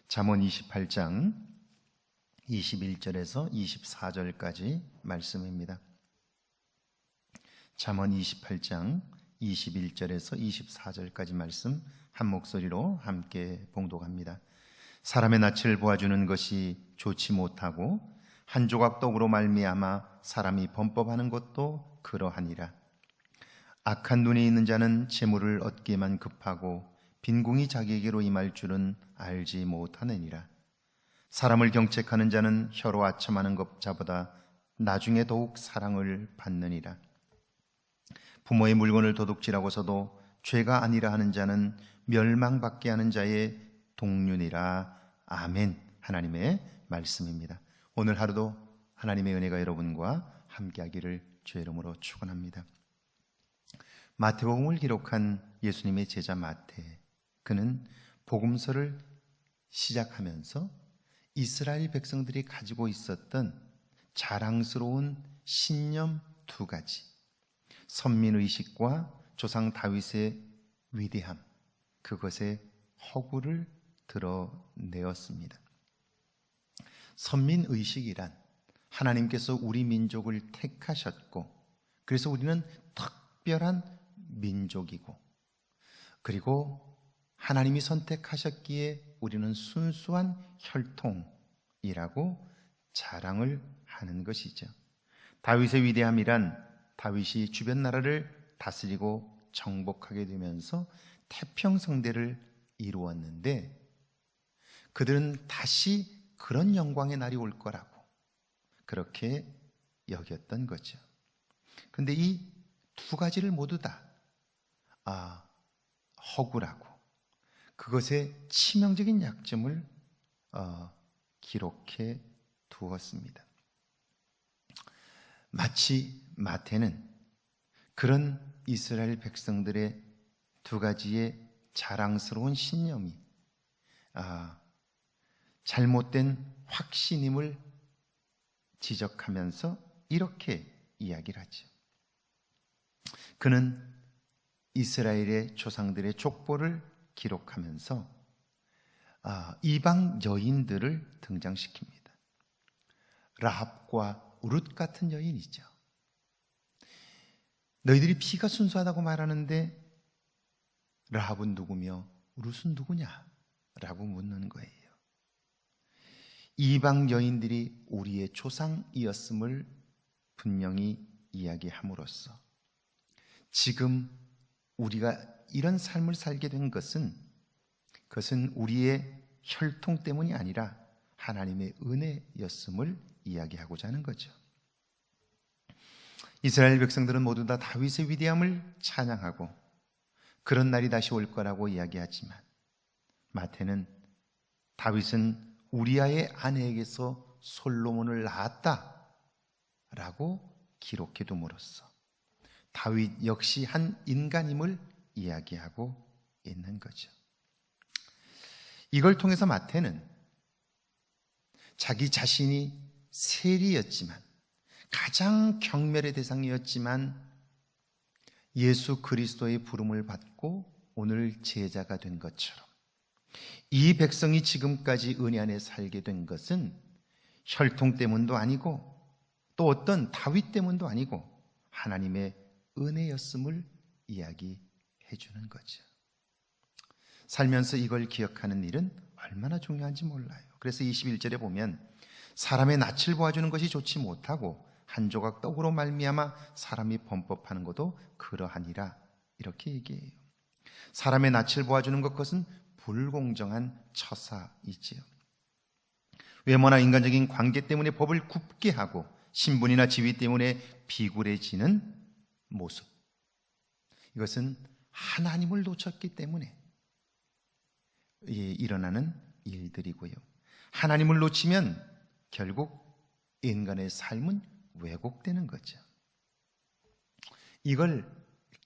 잠언 28장 21절에서 24절까지 말씀입니다. 잠언 28장 21절에서 24절까지 말씀 한 목소리로 함께 봉독합니다. 사람의 낯을 보아주는 것이 좋지 못하고 한 조각 떡으로 말미암아 사람이 범법하는 것도 그러하니라. 악한 눈이 있는 자는 재물을 얻기에만 급하고 빈궁이 자기에게로 임할 줄은 알지 못하느니라. 사람을 경책하는 자는 혀로 아첨하는 것자보다 나중에 더욱 사랑을 받느니라. 부모의 물건을 도둑질하고서도 죄가 아니라 하는 자는 멸망받게 하는 자의 동륜이라. 아멘. 하나님의 말씀입니다. 오늘 하루도 하나님의 은혜가 여러분과 함께하기를 주의 이름으로 축원합니다. 마태복음을 기록한 예수님의 제자 마태, 그는 복음서를 시작하면서 이스라엘 백성들이 가지고 있었던 자랑스러운 신념 두 가지, 선민의식과 조상 다윗의 위대함, 그것의 허구를 드러내었습니다. 선민의식이란 하나님께서 우리 민족을 택하셨고, 그래서 우리는 특별한 민족이고, 그리고 하나님이 선택하셨기에 우리는 순수한 혈통이라고 자랑을 하는 것이죠. 다윗의 위대함이란 다윗이 주변 나라를 다스리고 정복하게 되면서 태평성대를 이루었는데, 그들은 다시 그런 영광의 날이 올 거라고 그렇게 여겼던 거죠. 그런데 이 두 가지를 모두 다 허구라고, 그것의 치명적인 약점을 기록해 두었습니다. 마치 마태는 그런 이스라엘 백성들의 두 가지의 자랑스러운 신념이 잘못된 확신임을 지적하면서 이렇게 이야기를 하죠. 그는 이스라엘의 조상들의 족보를 기록하면서 이방 여인들을 등장시킵니다. 라합과 우룻 같은 여인이죠. 너희들이 피가 순수하다고 말하는데 라합은 누구며 우룻은 누구냐? 라고 묻는 거예요. 이방 여인들이 우리의 조상이었음을 분명히 이야기함으로써 지금 우리가 이런 삶을 살게 된 그것은 우리의 혈통 때문이 아니라 하나님의 은혜였음을 이야기하고자 하는 거죠. 이스라엘 백성들은 모두 다 다윗의 위대함을 찬양하고 그런 날이 다시 올 거라고 이야기하지만, 마태는 다윗은 우리아의 아내에게서 솔로몬을 낳았다라고 기록해 둠으로써 다윗 역시 한 인간임을 이야기하고 있는 거죠. 이걸 통해서 마태는 자기 자신이 세리였지만, 가장 경멸의 대상이었지만 예수 그리스도의 부름을 받고 오늘 제자가 된 것처럼 이 백성이 지금까지 은혜 안에 살게 된 것은 혈통 때문도 아니고 또 어떤 다윗 때문도 아니고 하나님의 은혜였음을 이야기해 주는 거죠. 살면서 이걸 기억하는 일은 얼마나 중요한지 몰라요. 그래서 21절에 보면 사람의 낯을 보아주는 것이 좋지 못하고 한 조각 떡으로 말미암아 사람이 범법하는 것도 그러하니라, 이렇게 얘기해요. 사람의 낯을 보아주는 것은 불공정한 처사이지요. 외모나 인간적인 관계 때문에 법을 굽게 하고 신분이나 지위 때문에 비굴해지는 모습, 이것은 하나님을 놓쳤기 때문에 일어나는 일들이고요. 하나님을 놓치면 결국 인간의 삶은 왜곡되는 거죠. 이걸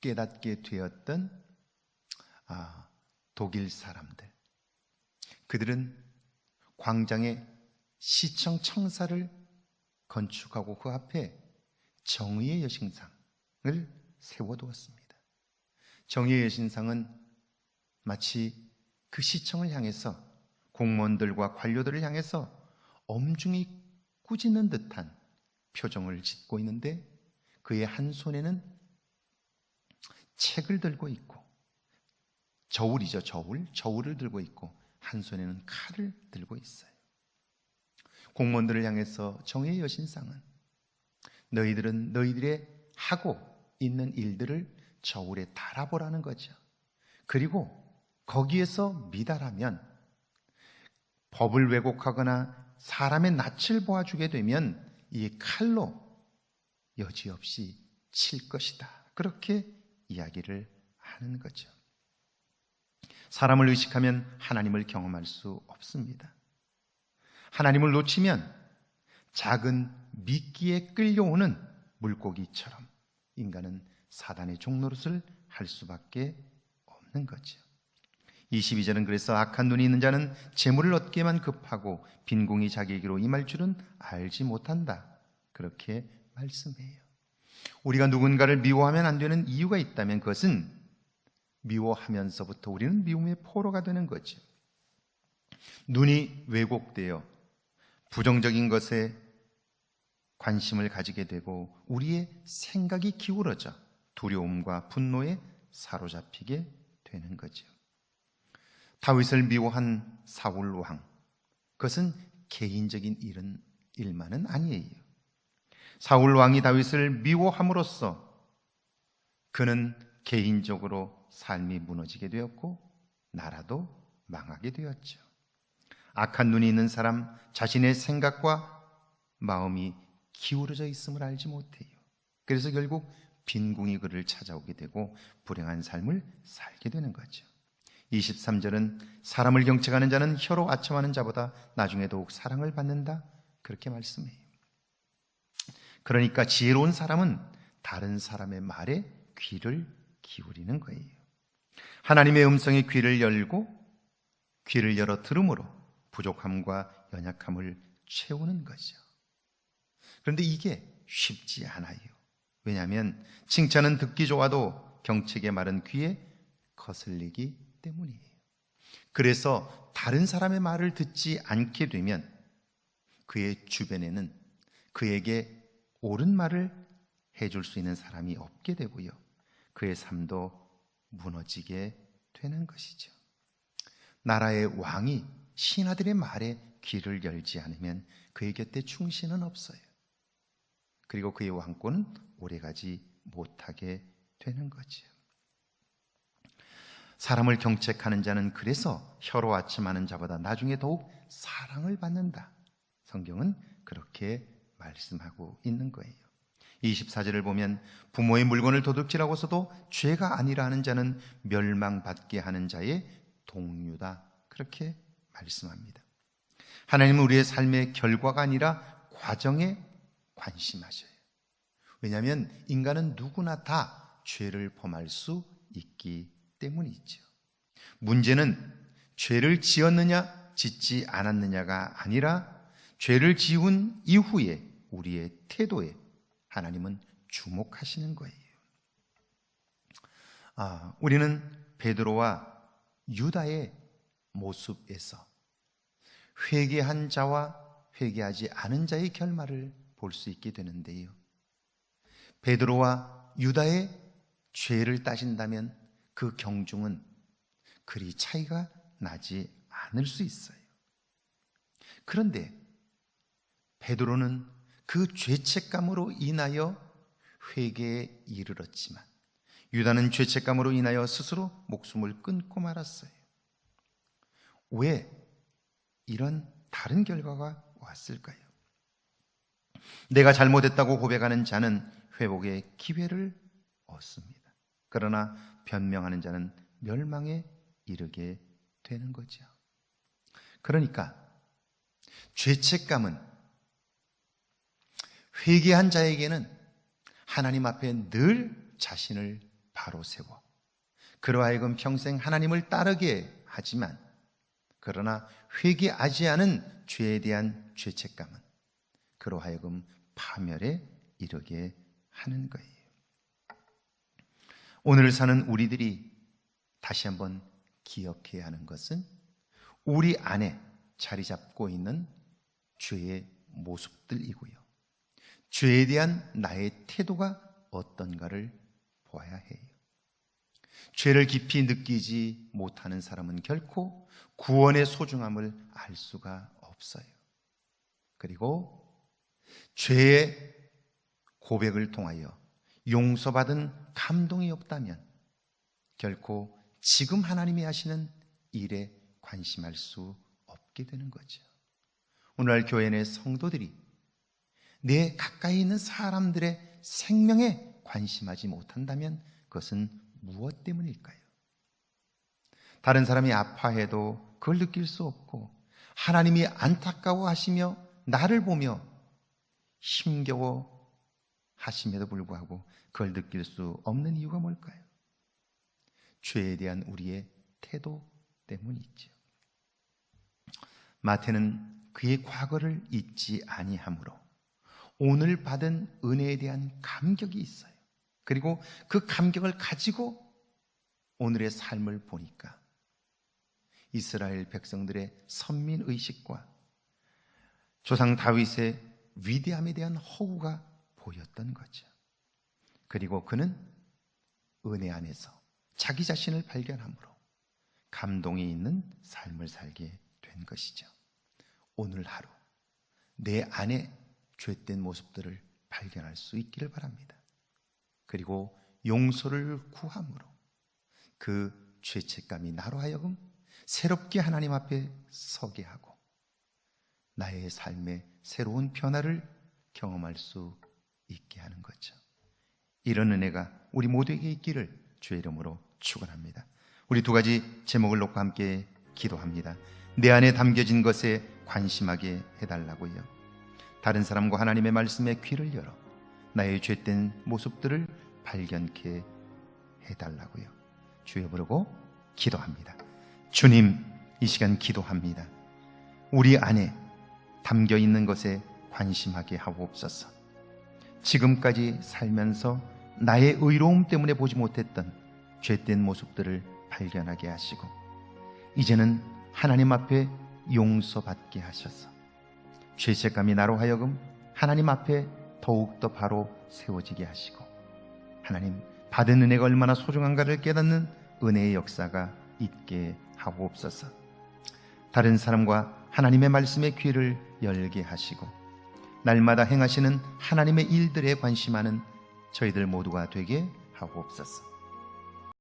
깨닫게 되었던 독일 사람들, 그들은 광장에 시청 청사를 건축하고 그 앞에 정의의 여신상을 세워두었습니다. 정의의 여신상은 마치 그 시청을 향해서 공무원들과 관료들을 향해서 엄중히 꾸짖는 듯한 표정을 짓고 있는데 그의 한 손에는 책을 들고 있고 저울이죠, 저울을 들고 있고 한 손에는 칼을 들고 있어요. 공무원들을 향해서 정의의 여신상은 너희들은 너희들의 하고 있는 일들을 저울에 달아보라는 거죠. 그리고 거기에서 미달하면 법을 왜곡하거나 사람의 낯을 보아주게 되면 이 칼로 여지없이 칠 것이다. 그렇게 이야기를 하는 거죠. 사람을 의식하면 하나님을 경험할 수 없습니다. 하나님을 놓치면 작은 미끼에 끌려오는 물고기처럼 인간은 사단의 종노릇을 할 수밖에 없는 거죠. 22절은 그래서 악한 눈이 있는 자는 재물을 얻기에만 급하고 빈궁이 자기에게로 임할 줄은 알지 못한다. 그렇게 말씀해요. 우리가 누군가를 미워하면 안 되는 이유가 있다면 그것은 미워하면서부터 우리는 미움의 포로가 되는 거죠. 눈이 왜곡되어 부정적인 것에 관심을 가지게 되고 우리의 생각이 기울어져 두려움과 분노에 사로잡히게 되는 거죠. 다윗을 미워한 사울 왕, 그것은 개인적인 일만은 아니에요. 사울 왕이 다윗을 미워함으로써 그는 개인적으로 삶이 무너지게 되었고 나라도 망하게 되었죠. 악한 눈이 있는 사람 자신의 생각과 마음이 기울어져 있음을 알지 못해요. 그래서 결국 빈궁이 그를 찾아오게 되고 불행한 삶을 살게 되는 거죠. 23절은 사람을 경책하는 자는 혀로 아첨하는 자보다 나중에 더욱 사랑을 받는다. 그렇게 말씀해요. 그러니까 지혜로운 사람은 다른 사람의 말에 귀를 기울이는 거예요. 하나님의 음성에 귀를 열어 들음으로 부족함과 연약함을 채우는 거죠. 그런데 이게 쉽지 않아요. 왜냐하면 칭찬은 듣기 좋아도 경책의 말은 귀에 거슬리기 때문이에요. 그래서 다른 사람의 말을 듣지 않게 되면 그의 주변에는 그에게 옳은 말을 해줄 수 있는 사람이 없게 되고요. 그의 삶도 무너지게 되는 것이죠. 나라의 왕이 신하들의 말에 귀를 열지 않으면 그의 곁에 충신은 없어요. 그리고 그의 왕권은 오래가지 못하게 되는 거죠. 사람을 경책하는 자는 그래서 혀로 아첨하는 자보다 나중에 더욱 사랑을 받는다. 성경은 그렇게 말씀하고 있는 거예요. 24절을 보면 부모의 물건을 도둑질하고서도 죄가 아니라 하는 자는 멸망받게 하는 자의 동류다. 그렇게 말씀합니다. 하나님은 우리의 삶의 결과가 아니라 과정에 관심하셔요. 왜냐하면 인간은 누구나 다 죄를 범할 수 있기 때문이죠. 문제는 죄를 지었느냐 짓지 않았느냐가 아니라 죄를 지은 이후에 우리의 태도에 하나님은 주목하시는 거예요. 우리는 베드로와 유다의 모습에서 회개한 자와 회개하지 않은 자의 결말을 볼 수 있게 되는데요. 베드로와 유다의 죄를 따진다면 그 경중은 그리 차이가 나지 않을 수 있어요. 그런데 베드로는 그 죄책감으로 인하여 회개에 이르렀지만 유다는 죄책감으로 인하여 스스로 목숨을 끊고 말았어요. 왜 이런 다른 결과가 왔을까요? 내가 잘못했다고 고백하는 자는 회복의 기회를 얻습니다. 그러나 변명하는 자는 멸망에 이르게 되는 거죠. 그러니까 죄책감은 회개한 자에게는 하나님 앞에 늘 자신을 바로 세워 그로 하여금 평생 하나님을 따르게 하지만 그러나 회개하지 않은 죄에 대한 죄책감은 그로 하여금 파멸에 이르게 하는 거예요. 오늘 사는 우리들이 다시 한번 기억해야 하는 것은 우리 안에 자리 잡고 있는 죄의 모습들이고요. 죄에 대한 나의 태도가 어떤가를 보아야 해요. 죄를 깊이 느끼지 못하는 사람은 결코 구원의 소중함을 알 수가 없어요. 그리고 죄의 고백을 통하여 용서받은 감동이 없다면 결코 지금 하나님이 하시는 일에 관심할 수 없게 되는 거죠. 오늘날 교회 내 성도들이 내 가까이 있는 사람들의 생명에 관심하지 못한다면 그것은 무엇 때문일까요? 다른 사람이 아파해도 그걸 느낄 수 없고 하나님이 안타까워하시며 나를 보며 힘겨워 하심에도 불구하고 그걸 느낄 수 없는 이유가 뭘까요? 죄에 대한 우리의 태도 때문이죠. 마태는 그의 과거를 잊지 아니하므로 오늘 받은 은혜에 대한 감격이 있어요. 그리고 그 감격을 가지고 오늘의 삶을 보니까 이스라엘 백성들의 선민의식과 조상 다윗의 위대함에 대한 허구가 보였던 거죠. 그리고 그는 은혜 안에서 자기 자신을 발견함으로 감동이 있는 삶을 살게 된 것이죠. 오늘 하루 내 안에 죄된 모습들을 발견할 수 있기를 바랍니다. 그리고 용서를 구함으로 그 죄책감이 나로 하여금 새롭게 하나님 앞에 서게 하고 나의 삶의 새로운 변화를 경험할 수 있게 하는 거죠. 이런 은혜가 우리 모두에게 있기를 주의 이름으로 축원합니다. 우리 두 가지 제목을 놓고 함께 기도합니다. 내 안에 담겨진 것에 관심하게 해달라고요. 다른 사람과 하나님의 말씀에 귀를 열어 나의 죄된 모습들을 발견케 해달라고요. 주여 부르고 기도합니다. 주님, 이 시간 기도합니다. 우리 안에 담겨있는 것에 관심하게 하옵소서. 지금까지 살면서 나의 의로움 때문에 보지 못했던 죄된 모습들을 발견하게 하시고 이제는 하나님 앞에 용서받게 하셔서 죄책감이 나로 하여금 하나님 앞에 더욱더 바로 세워지게 하시고 하나님 받은 은혜가 얼마나 소중한가를 깨닫는 은혜의 역사가 있게 하옵소서. 다른 사람과 하나님의 말씀의 귀를 열게 하시고 날마다 행하시는 하나님의 일들에 관심하는 저희들 모두가 되게 하옵소서.